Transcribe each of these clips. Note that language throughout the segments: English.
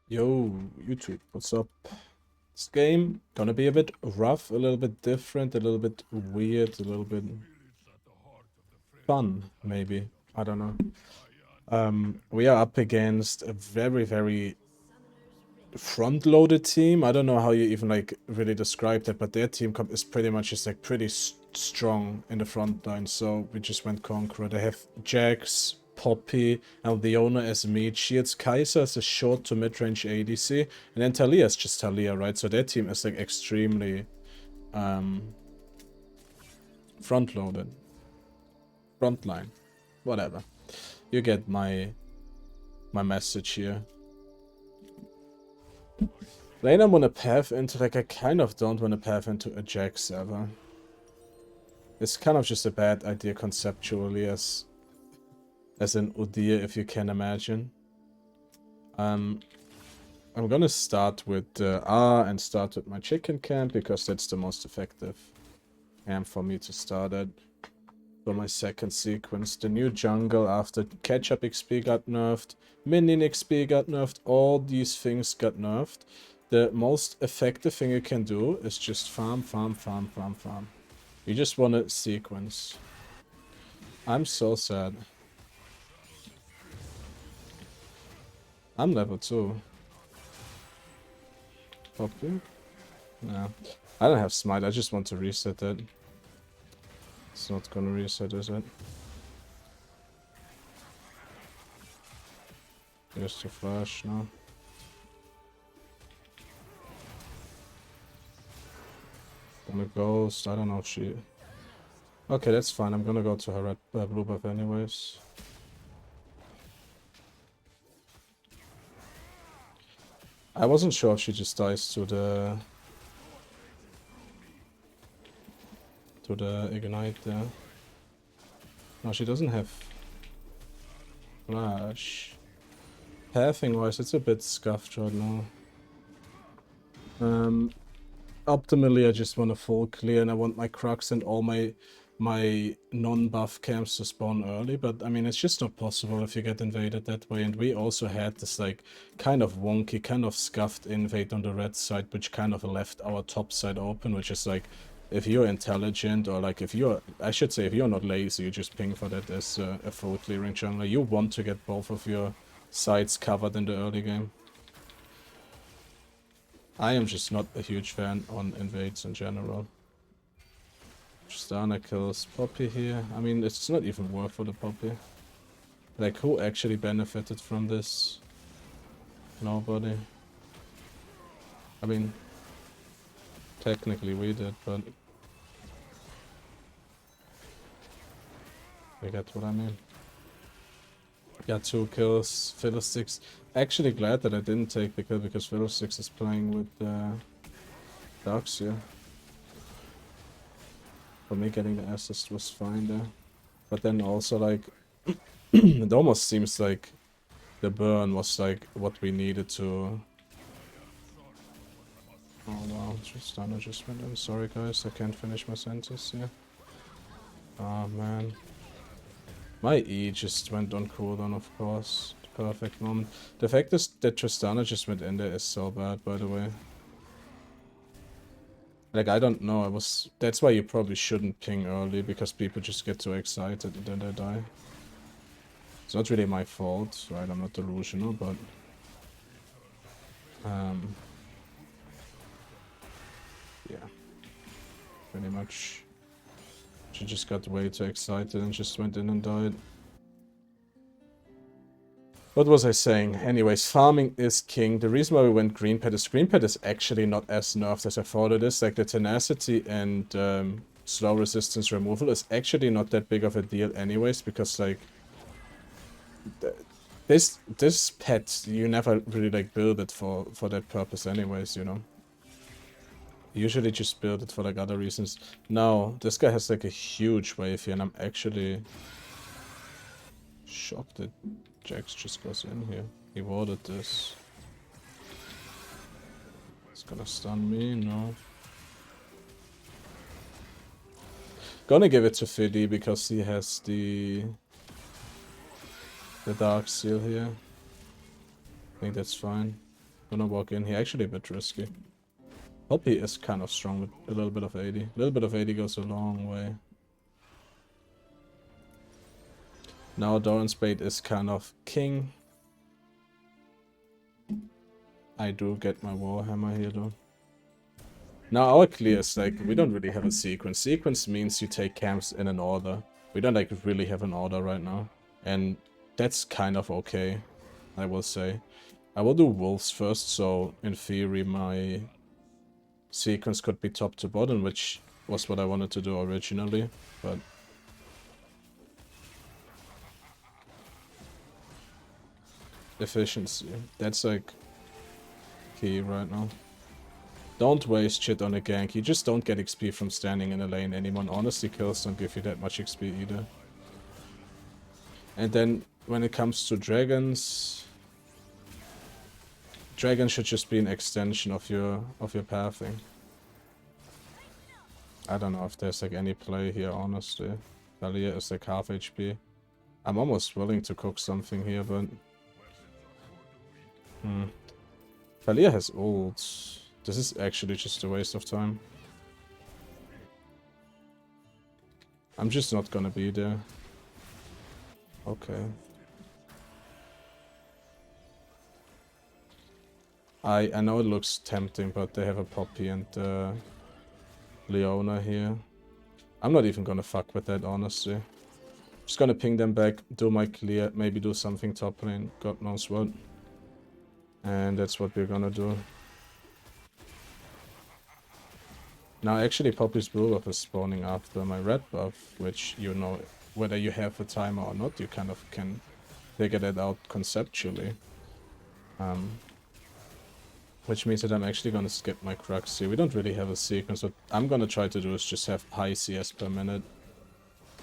Yo, YouTube, what's up? This game gonna be a bit rough, a little bit different, a little bit weird, a little bit fun, maybe. I don't know. We are up against a very front-loaded team. I don't know how you even like really describe that, but their team is pretty much just like pretty strong in the front line. So we just went Conqueror. They have Jax, Poppy, and Leona as meat shields. Kai'Sa is a short to mid-range ADC, and then Talia is just Talia, right? So their team is like extremely front-loaded, front line, whatever. You get my message here. Lane, I want to path into, like, I kind of don't want to path into a Jax ever. It's kind of just a bad idea conceptually as an Udyr, if you can imagine. I'm gonna start with R and start with my chicken camp because that's the most effective camp for me to start at. For my second sequence, the new jungle after catch-up XP got nerfed, minion XP got nerfed, all these things got nerfed. The most effective thing you can do is just farm. You just want to sequence. I'm so sad. I'm level 2. Copy? No. I don't have smite, I just want to reset it. It's not gonna reset, is it? Here's the flash now. Gonna ghost, I don't know if she... Okay, that's fine, I'm gonna go to her red, blue buff anyways. I wasn't sure if she just dies to the ignite there. No, she doesn't have flash. Pathing wise, it's a bit scuffed right now. Optimally, I just want a full clear and I want my Crux and all my non-buff camps to spawn early, but I mean, it's just not possible if you get invaded that way. And we also had this like kind of wonky, kind of scuffed invade on the red side, which kind of left our top side open, which is like, if you're intelligent or like if you're, I should say, if you're not lazy, you just ping for that as a full clearing jungler. You want to get both of your sides covered in the early game. I am just not a huge fan on invades in general. Tristana kills Poppy here. I mean, it's not even worth for the Poppy. Like, who actually benefited from this? Nobody. I mean, technically we did, but... you get what I mean. Got 2 kills, Fiddlesticks. Actually glad that I didn't take the kill because Fiddlesticks is playing with Ducks here. For me, getting the assist was fine there. But then also, like, it almost seems like the burn was, like, what we needed to... Oh, wow. Tristana just went in. Sorry, guys. I can't finish my sentence here. Oh, man. My E just went on cooldown, of course. The perfect moment. The fact is that Tristana just went in there is so bad, by the way. Like, I don't know, that's why you probably shouldn't ping early, because people just get too excited and then they die. It's not really my fault, right? I'm not delusional, but... yeah. Pretty much. She just got way too excited and just went in and died. What was I saying? Anyways, farming is king. The reason why we went green pet is actually not as nerfed as I thought it is. Like, the tenacity and slow resistance removal is actually not that big of a deal anyways, because like this pet, you never really like build it for that purpose anyways, you know. You usually just build it for like other reasons. Now, this guy has like a huge wave here and I'm actually shocked that Jax just goes in here. He warded this. It's gonna stun me, no. Gonna give it to Fiddy because he has the Dark Seal here. I think that's fine. Gonna walk in here. Actually a bit risky. Hope he is kind of strong with a little bit of 80. A little bit of 80 goes a long way. Now Doran's Bait is kind of king. I do get my Warhammer here though. Now our clear is like, we don't really have a sequence. Sequence means you take camps in an order. We don't like really have an order right now. And that's kind of okay, I will say. I will do wolves first, so in theory my sequence could be top to bottom, which was what I wanted to do originally, but efficiency, that's like key right now. Don't waste shit on a gank, you just don't get XP from standing in a lane anymore. Honestly, kills don't give you that much XP either. And then when it comes to dragons, dragons should just be an extension of your pathing. I don't know if there's like any play here, honestly. Valia is like half HP. I'm almost willing to cook something here, but Valia has ults. This is actually just a waste of time. I'm just not gonna be there. Okay. I know it looks tempting, but they have a Poppy and Leona here. I'm not even gonna fuck with that, honestly. Just gonna ping them back, do my clear, maybe do something top lane, god knows what. And that's what we're gonna do. Now actually Poppy's Blue buff is spawning after my red buff, which, you know, whether you have a timer or not, you kind of can figure that out conceptually. Which means that I'm actually gonna skip my Crux here. We don't really have a sequence. What I'm gonna try to do is just have high CS per minute.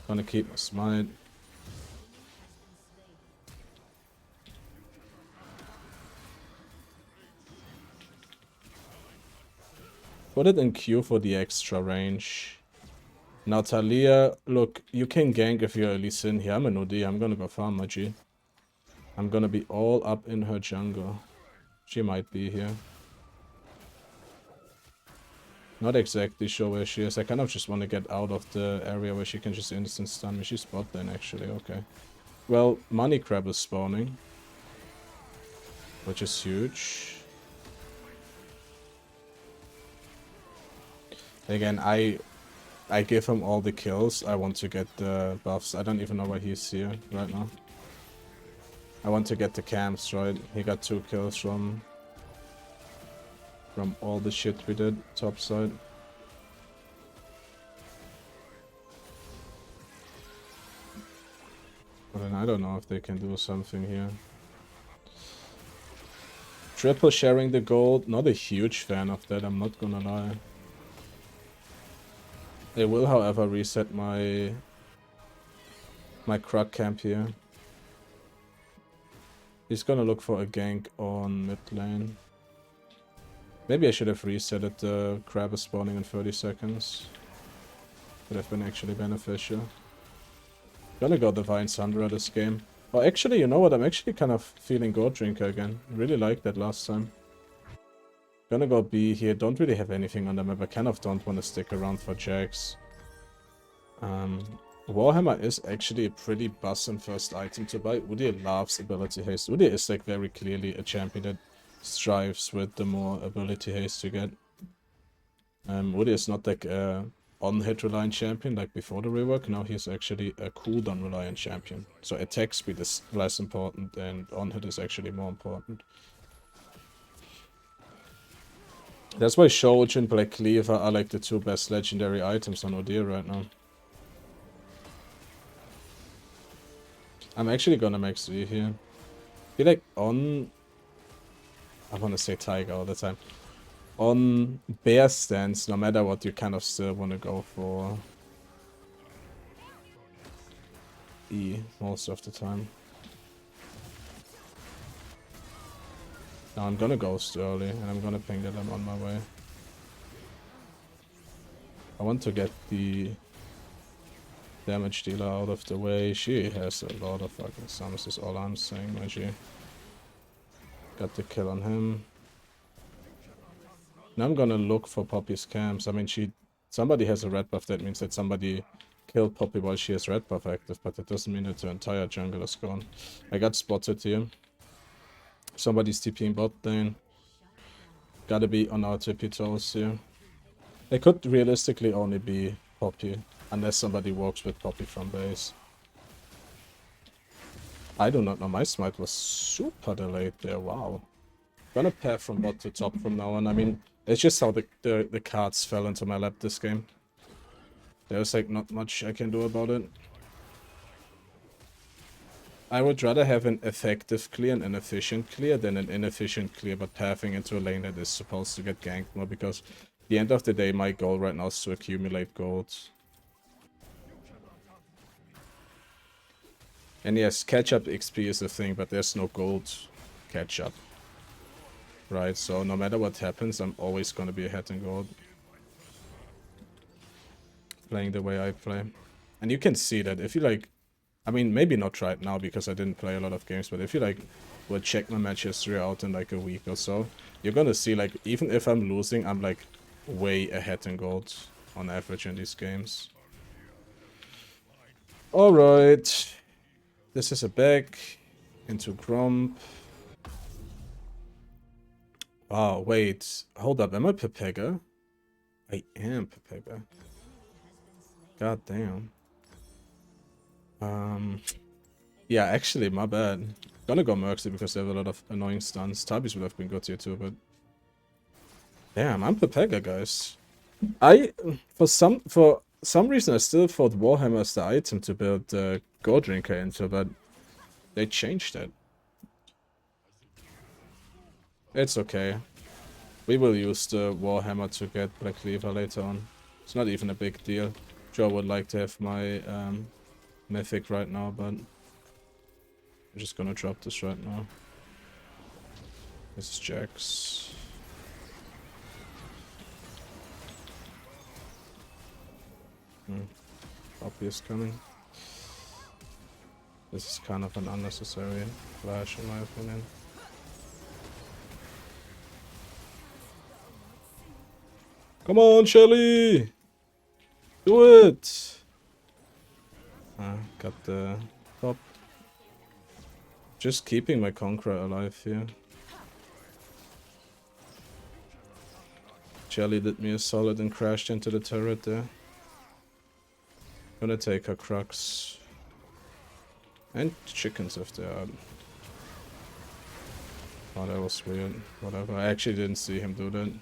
Gonna keep my smite. Put it in Q for the extra range. Now Talia, look, you can gank if you're Lee Sin here. I'm an Udyr, I'm gonna go farm my G. I'm gonna be all up in her jungle. She might be here. Not exactly sure where she is. I kind of just want to get out of the area where she can just instant stun me. She's bot lane actually, okay. Well, Money Crab is spawning. Which is huge. Again, I give him all the kills. I want to get the buffs. I don't even know why he's here right now. I want to get the camps, right? He got 2 kills from all the shit we did topside. But then I don't know if they can do something here. Triple sharing the gold. Not a huge fan of that, I'm not gonna lie. They will, however, reset my Krug camp here. He's gonna look for a gank on mid lane. Maybe I should have resetted the crab is spawning in 30 seconds. Would have been actually beneficial. Gonna go Divine Sundra this game. Oh, actually, you know what? I'm actually kind of feeling Goat Drinker again. Really liked that last time. Gonna go B here. Don't really have anything on the map. I kind of don't want to stick around for Jax. Warhammer is actually a pretty bussin' first item to buy. Udyr loves ability haste. Udyr is like very clearly a champion that strives with the more ability haste you get. Udyr is not like a on-hit reliant champion like before the rework. Now he's actually a cooldown reliant champion. So attack speed is less important and on-hit is actually more important. That's why Shoujo and Black Cleaver are like the 2 best legendary items on Udyr right now. I'm actually gonna max V here. I feel like on... I wanna say Tiger all the time. On bear stance, no matter what, you kind of still wanna go for E most of the time. Now I'm gonna ghost early, and I'm gonna ping that I'm on my way. I want to get the damage dealer out of the way. She has a lot of fucking sums, is all I'm saying, my G. Got the kill on him. Now I'm gonna look for Poppy's camps. I mean, somebody has a red buff. That means that somebody killed Poppy while she has red buff active, but that doesn't mean that the entire jungle is gone. I got spotted here. Somebody's TPing bot lane. Gotta be on our tippy toes here. It could realistically only be Poppy, unless somebody walks with Poppy from base. I do not know. My smite was super delayed there. Wow. Gonna pair from bot to top from now on. I mean, it's just how the cards fell into my lap this game. There's like not much I can do about it. I would rather have an effective clear and an efficient clear than an inefficient clear, but pathing into a lane that is supposed to get ganked more, because at the end of the day, my goal right now is to accumulate gold. And yes, catch-up XP is a thing, but there's no gold catch-up. Right, so no matter what happens, I'm always gonna be ahead in gold. Playing the way I play. And you can see that if you like... I mean, maybe not right now because I didn't play a lot of games, but if you like would check my match history out in like a week or so, you're gonna see like even if I'm losing, I'm like way ahead in gold on average in these games. Alright. This is a back into Grump. Wow, wait. Hold up, am I Pepega? I am Pepega. God damn. Yeah, actually, my bad. Gonna go Mercy because they have a lot of annoying stuns. Tabis would have been good here too, but... Damn, I'm Pepega, guys. For some reason, I still thought Warhammer is the item to build Gold Drinker into, but they changed it. It's okay. We will use the Warhammer to get Black Cleaver later on. It's not even a big deal. Joe would like to have my Mythic right now, but I'm just gonna drop this right now. This is Jax. Poppy is coming. This is kind of an unnecessary flash in my opinion. Come on, Shelly! Do it! Got the top. Just keeping my Conqueror alive here. Shelly did me a solid and crashed into the turret there. Gonna take her Crux. And chickens if they are. Oh, that was weird. Whatever. I actually didn't see him do that.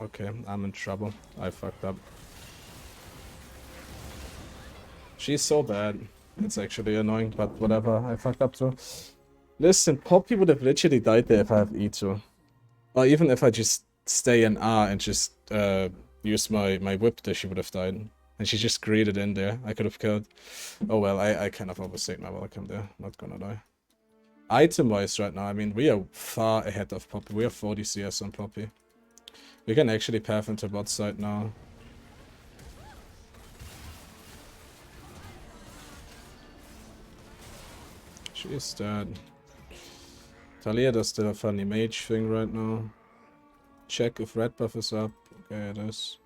Okay, I'm in trouble. I fucked up. She's so bad. It's actually annoying, but whatever. I fucked up too. Listen, Poppy would have literally died there if I have E2. Or even if I just stay in R and just use my whip there, she would have died. And she just greeted in there. I could have killed. Oh well, I kind of overstayed my welcome there. Not gonna lie. Item-wise right now, I mean, we are far ahead of Poppy. We are 40 CS on Poppy. We can actually path into bot side now. She is dead. Talia does the funny mage thing right now. Check if red buff is up. Okay, it is.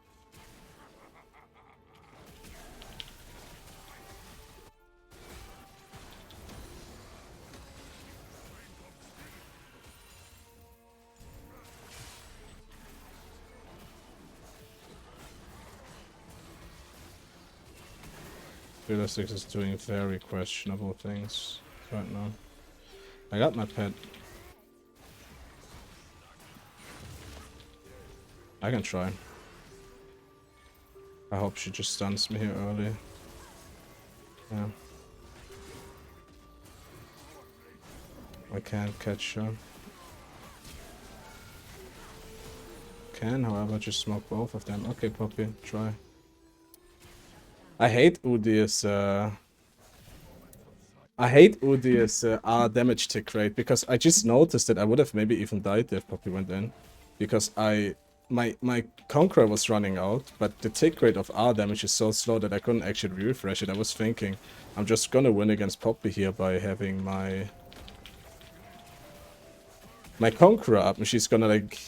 Realistic is doing very questionable things right now. I got my pet. I can try. I hope she just stuns me here early. Yeah. I can't catch her. Can, however, just smoke both of them. Okay, Poppy, try. I hate Udyr's R damage tick rate, because I just noticed that I would have maybe even died if Poppy went in. Because my Conqueror was running out, but the tick rate of R damage is so slow that I couldn't actually refresh it. I was thinking, I'm just gonna win against Poppy here by having my my Conqueror up, and she's gonna like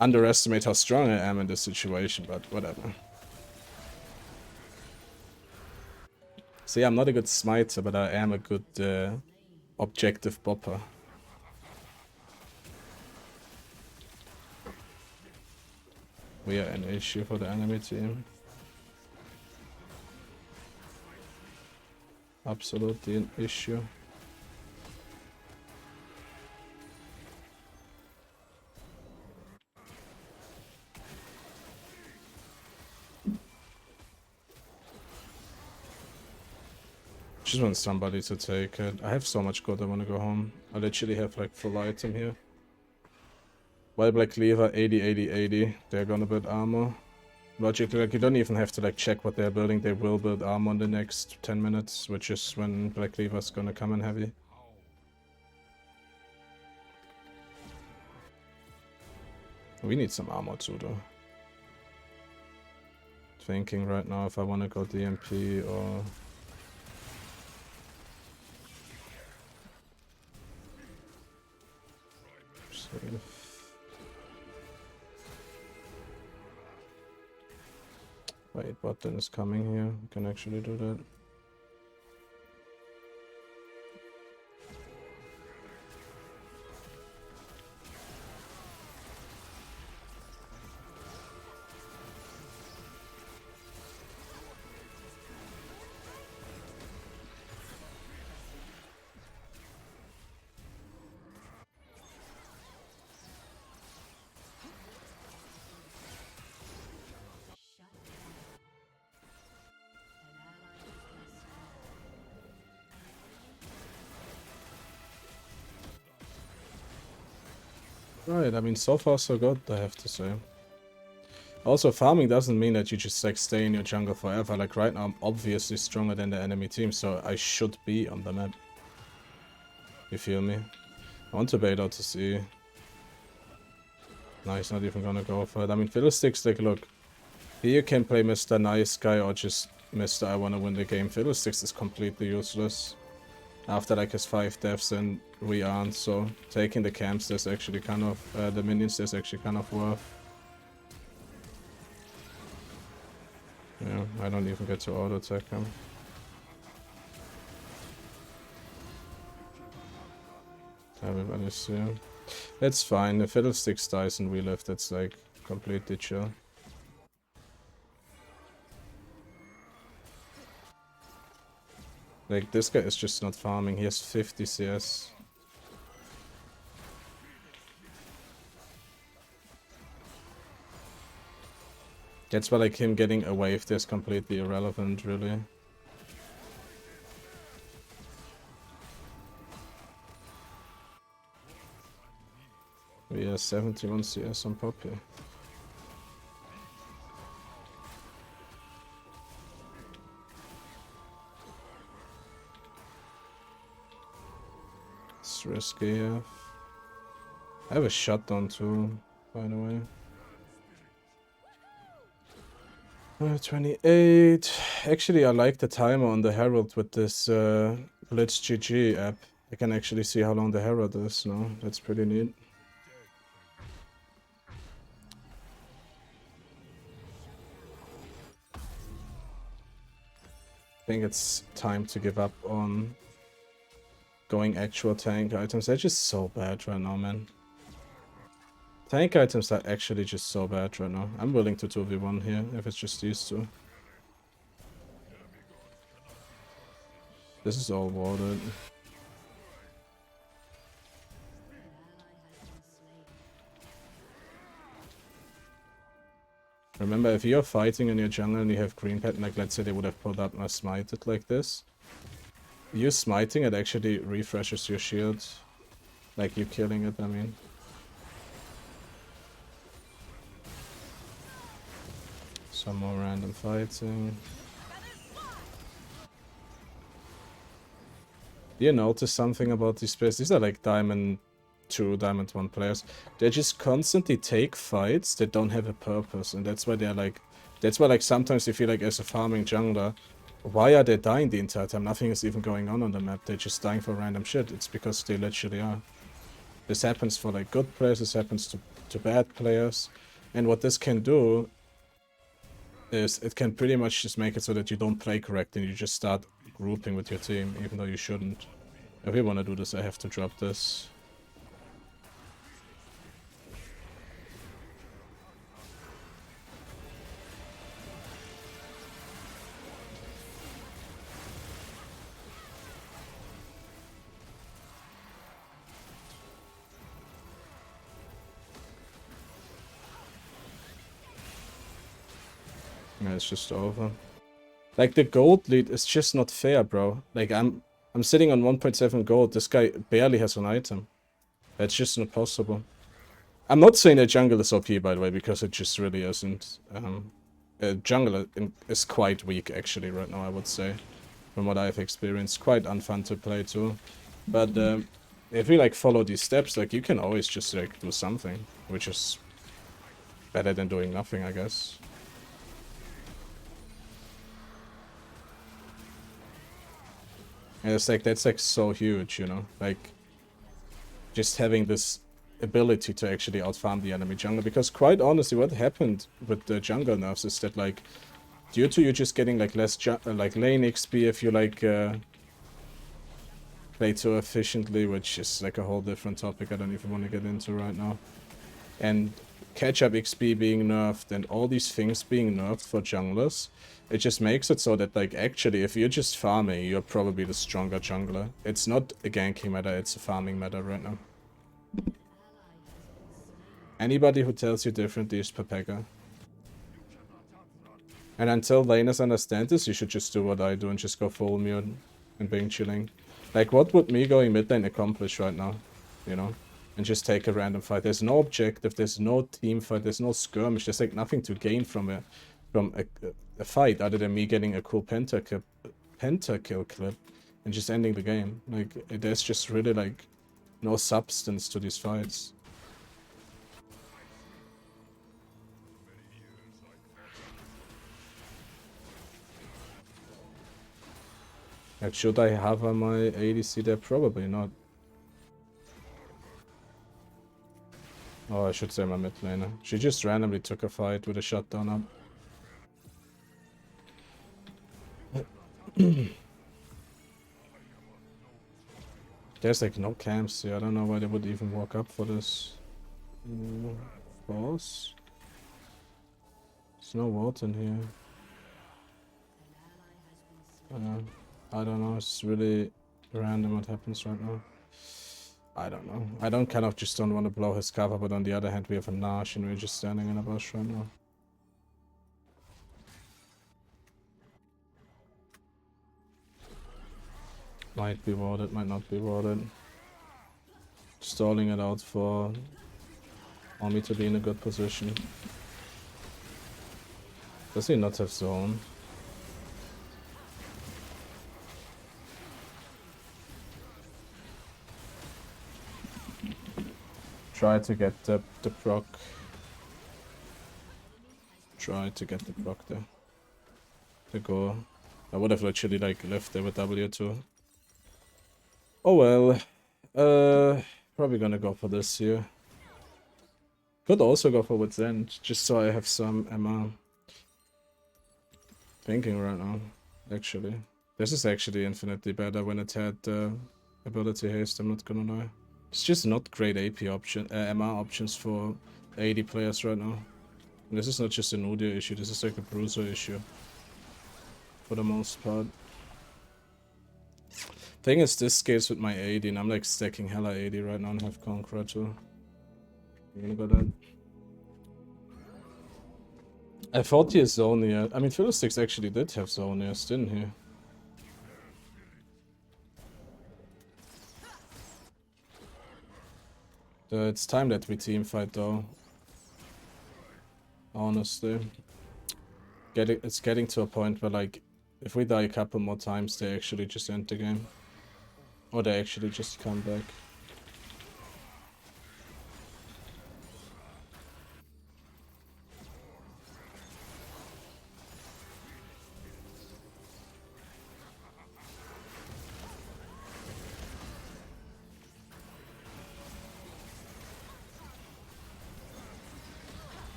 underestimate how strong I am in this situation, but whatever. See, I'm not a good smiter, but I am a good objective bopper. We are an issue for the enemy team. Absolutely an issue. Just want somebody to take it. I have so much gold, I want to go home. I literally have like full item here. White Black Cleaver, 80, 80, 80. They're gonna build armor. Logically, like, you don't even have to like check what they're building. They will build armor in the next 10 minutes, which is when Black Cleaver's gonna come in heavy. We need some armor too, though. Thinking right now if I want to go DMP or... Save. Wait, button is coming here. We can actually do that. Right, I mean, so far so good, I have to say. Also, farming doesn't mean that you just like stay in your jungle forever. Like right now, I'm obviously stronger than the enemy team, so I should be on the map. You feel me? I want to bait out to see. No, he's not even gonna go for it. I mean, Fiddlesticks, like, look. Here you can play Mr. Nice Guy or just Mr. I wanna win the game. Fiddlesticks is completely useless. After like his 5 deaths and we aren't, so taking the camps there's actually kind of, the minions there's actually kind of worth. Yeah, I don't even get to auto attack him. Everybody's here. It's fine, if Fiddlesticks dies and we live, that's like completely chill. Like, this guy is just not farming, he has 50 CS. That's why, like, him getting a wave there is completely irrelevant, really. We are 71 CS on Poppy. It's risky, yeah. I have a shutdown too, by the way. 28. Actually, I like the timer on the Herald with this Blitz GG app. I can actually see how long the Herald is now. That's pretty neat. I think it's time to give up on going actual tank items. They're just so bad right now, man. Tank items are actually just so bad right now. I'm willing to 2v1 here, if it's just these two. This is all warded. Remember, if you're fighting in your jungle and you have green pet, like let's say they would have pulled up and smited like this. You smiting, it actually refreshes your shield. Like you killing it, I mean. Some more random fighting. Do you notice something about these players? These are like Diamond 2, Diamond 1 players. They just constantly take fights that don't have a purpose. And that's why they're like... That's why like sometimes you feel like as a farming jungler, why are they dying the entire time? Nothing is even going on the map. They're just dying for random shit. It's because they literally are. This happens for like good players, this happens to bad players. And what this can do is it can pretty much just make it so that you don't play correct and you just start grouping with your team, even though you shouldn't. If we want to do this, I have to drop this. Yeah, it's just over. Like, the gold lead is just not fair, bro. Like, I'm sitting on 1.7 gold. This guy barely has an item. That's just not possible. I'm not saying that jungle is OP, by the way, because it just really isn't. Jungle is quite weak, actually, right now, I would say. From what I've experienced. Quite unfun to play, too. But, if you, like, follow these steps, like, you can always just, like, do something. Which is better than doing nothing, I guess. And it's like, that's like so huge, you know, like just having this ability to actually outfarm the enemy jungle. Because quite honestly, what happened with the jungle nerfs is that, like, due to you just getting like less like lane XP if you like play too efficiently, which is like a whole different topic I don't even want to get into right now. And catch-up XP being nerfed and all these things being nerfed for junglers, it just makes it so that, like, actually, if you're just farming, you're probably the stronger jungler. It's not a ganking matter, it's a farming matter right now. Anybody who tells you differently is Pepega. And until laners understand this, you should just do what I do and just go full mute and being chilling. Like, what would me going mid lane accomplish right now? You know? And just take a random fight. There's no objective, there's no team fight, there's no skirmish, there's like nothing to gain from a fight other than me getting a cool pentakill clip and just ending the game. Like, there's just really like no substance to these fights. Like, should I have my ADC there? Probably not. Oh, I should say my mid laner. She just randomly took a fight with a shutdown up. There's like no camps here. I don't know why they would even walk up for this. Boss? There's no water in here. I don't know. It's really random what happens right now. I don't know. I just don't want to blow his cover, but on the other hand, we have a Nash and we're just standing in a bush right now. Might be warded, might not be warded. Stalling it out for me to be in a good position. Does he not have zone? Try to get the proc. Try to get the proc there. The go. I would have literally like left there with W2. Oh well. Probably gonna go for this here. Could also go for with Zen, just so I have some MR. Thinking right now, actually. This is actually infinitely better when it had ability haste, I'm not gonna lie. It's just not great AP option, MR options for AD players right now. And this is not just an Udyr issue, this is like a Bruiser issue. For the most part. Thing is, this scales with my AD, and I'm like stacking hella AD right now and have Conqueror too. I'm gonna go that. I thought he has Zhonia. I mean, Fiddlesticks actually did have Zhonias, didn't he? It's time that we team fight though. Honestly. It's getting to a point where, like, if we die a couple more times, they actually just end the game. Or they actually just come back.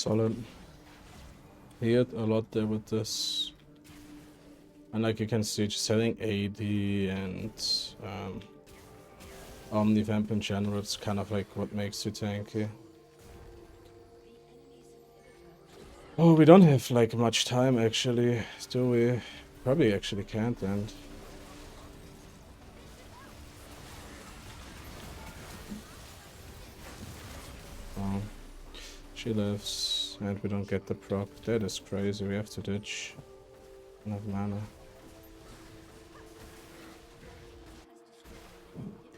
Solid. He hit a lot there with this. And like you can see, just having AD and Omnivamp in general, it's kind of like what makes you tanky. Oh, we don't have like much time actually, do we? Probably actually can't end. Oh, she lives and we don't get the proc. That is crazy, we have to ditch. Enough mana.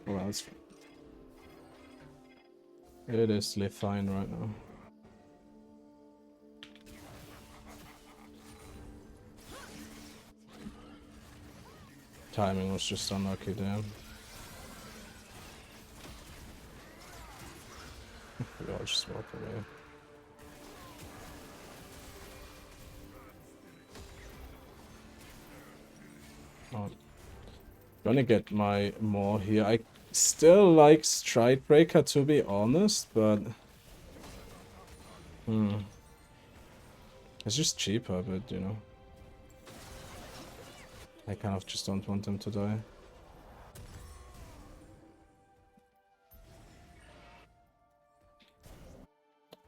Well, it's fine. It is fine right now. Timing was just unlucky there. We all just walk away. Oh. Gonna get my more here. I still like Stride Breaker to be honest, but it's just cheaper, but you know. I kind of just don't want them to die.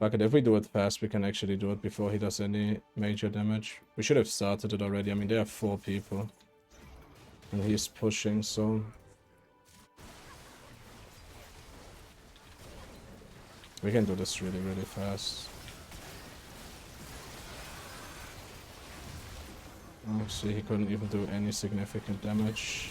Fuck it, if we do it fast, we can actually do it before he does any major damage. We should have started it already. I mean, there are 4 people. And he's pushing, so... we can do this really, really fast. Oh, see, he couldn't even do any significant damage.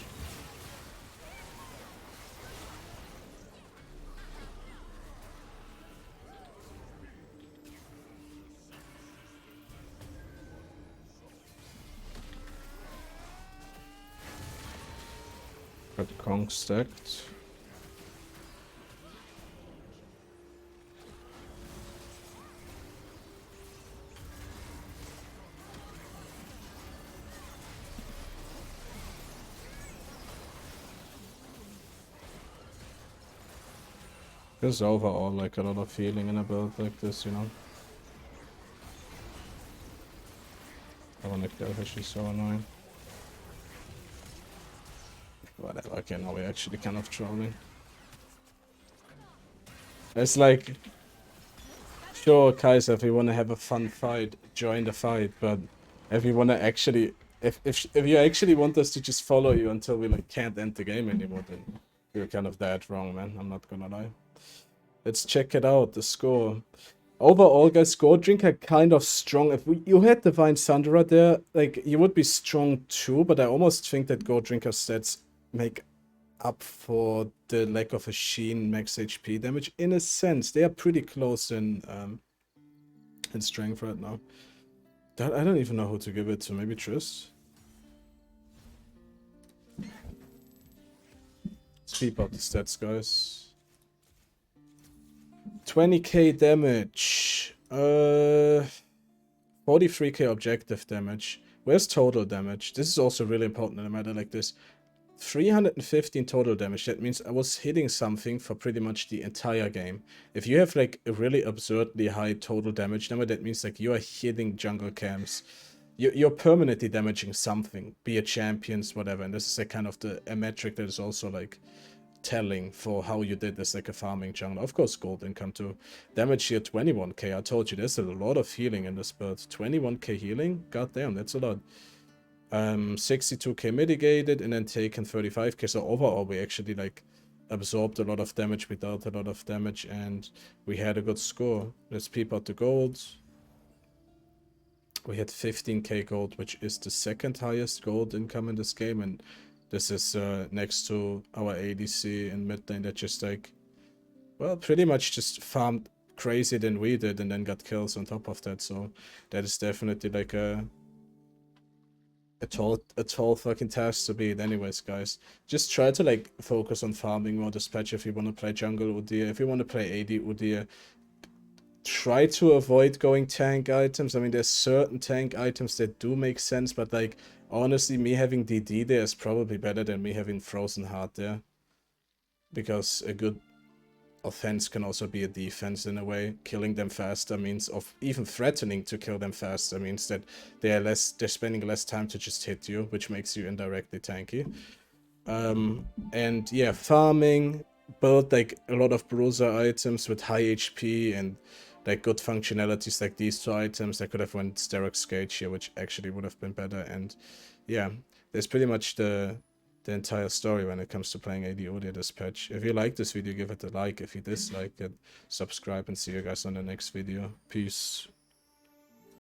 Got Kong stacked. There's overall like a lot of healing in a build like this, you know. I wanna kill her, she's so annoying. Whatever, okay, now we're actually kind of trolling. It's like, sure, Kaiser, if you wanna have a fun fight, join the fight, but if you wanna actually, if you actually want us to just follow you until we like can't end the game anymore, then you're kind of that wrong, man. I'm not gonna lie. Let's check it out, the score. Overall, guys, Gold Drinker kind of strong. If you had Divine Sundera there, like, you would be strong too, but I almost think that Gold Drinker stats make up for the lack of a Sheen max HP damage. In a sense, they are pretty close in strength right now. I don't even know who to give it to. Maybe Triss? Let's keep out the stats, guys. 20k damage. 43k objective damage. Where's total damage? This is also really important in a matter like this. 315 total damage. That means I was hitting something for pretty much the entire game. If you have like a really absurdly high total damage number, that means like you are hitting jungle camps. You're permanently damaging something, be it champions, whatever. And this is like kind of a metric that is also like telling for how you did as like a farming jungle. Of course, gold income too. Damage here 21k. I told you there's a lot of healing in this build. 21k healing? God damn, that's a lot. 62k mitigated and then taken 35k. So overall, we actually like absorbed a lot of damage without a lot of damage, and we had a good score. Let's peep out the gold. We had 15k gold, which is the second highest gold income in this game, and this is next to our ADC in mid lane that just like, well, pretty much just farmed crazy than we did and then got kills on top of that. So that is definitely like a tall fucking task to beat. Anyways, guys, just try to like focus on farming more this patch if you want to play jungle Udyr. If you want to play AD Udyr, try to avoid going tank items. I mean, there's certain tank items that do make sense, but like honestly, me having DD there is probably better than me having Frozen Heart there, because a good offense can also be a defense in a way. Killing them faster means, of even threatening to kill them faster means that they're spending less time to just hit you, which makes you indirectly tanky. And yeah, farming, build like a lot of Bruiser items with high HP and like good functionalities like these two items. I could have went Sterak's Gauge here, which actually would have been better. And yeah, there's pretty much the entire story when it comes to playing AD Udyr this patch. If you like this video, give it a like. If you dislike it, subscribe, and see you guys on the next video. Peace.